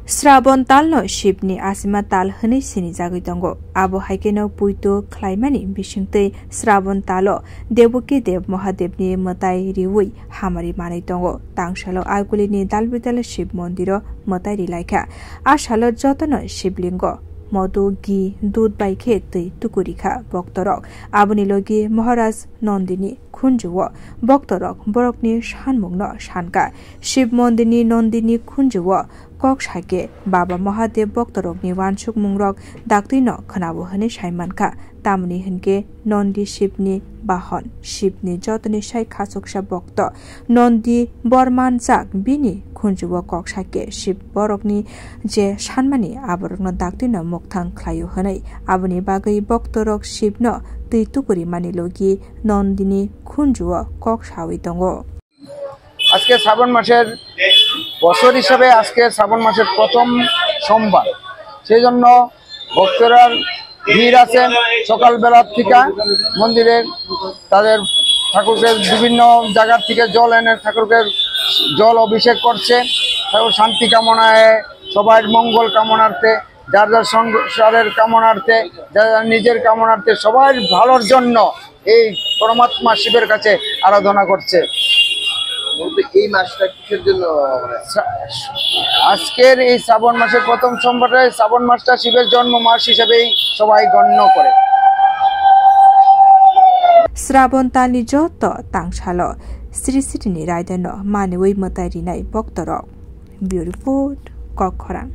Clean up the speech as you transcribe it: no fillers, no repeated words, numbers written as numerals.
श्रावण तालनो शिबनि आसिमा ताल हनै सिनि जागै दंगो आबो हाइकेनो पुइतो ख्लाइमानि बिसिंतै श्रावण तालो देवकी देव महादेवनि मताइ रिवै हामारि मानै दंगो तांसालो आगुलिनि दालबिदाल शिब मन्दिरो मताइ रिलाइखा आसालो जतन शिबलिंग मधु घी दूध बाइखे तै तुकुरिखा भक्तरक आबुनि लगी महाराज नन्दिनी खुन्जुव भक्तरक बरकनि सानमुग्न सानका शिव मन्दिरनि नन्दिनी खुन्जुव कक्साके बाबा महादेव भक्तरकनि वानसुक मुंरक दाक्तिन खनाबो हनै साइमानखा तामनि हनके नन्दी शिवनि बाहन शिवनि जतनि साइ खासकसा भक्त नन्दी बर्मान जाक बिनि खुन्जुव कक्साके शिव बरकनि जे सानमानि आबरकन दाक्तिन मुक्तां ख्लायो हनै आबुनि बागै भक्तरक शिवनो तैतुकुरि मानि लगी नन्दिनी खुन्जुव कक्सावै दंगो। আজকে শ্রাবণ মাসের বছর হিসাবে আজকে শ্রাবণ মাসের প্রথম সোমবার, সেই জন্য ভক্তরা ভিড় আছেন সকালবেলা থেকে মন্দিরে তাদের ঠাকুরকে বিভিন্ন জায়গার থেকে জল এনে ঠাকুরকে জল অভিষেক করছে। ঠাকুর শান্তি কামনায় সবার মঙ্গল কামনার্থে যার যার সংসারের কামনার্থে যার যার নিজের কামনার্থে সবার ভালোর জন্য এই পরমাত্মা শিবের কাছে আরাধনা করছে। এই মাসটা কিসের জন্য আজকের এই শ্রাবণ মাসের প্রথম সোমবারে শ্রাবণ মাসটা শিবের জন্ম মাস হিসেবেই সবাই গণ্য করে। श्रावण तालनि जत तांसालो श्री श्रीनि रायदान मानिवै मताइ रिनाय भक्तरक बिउ रिपोर्ट कखरां।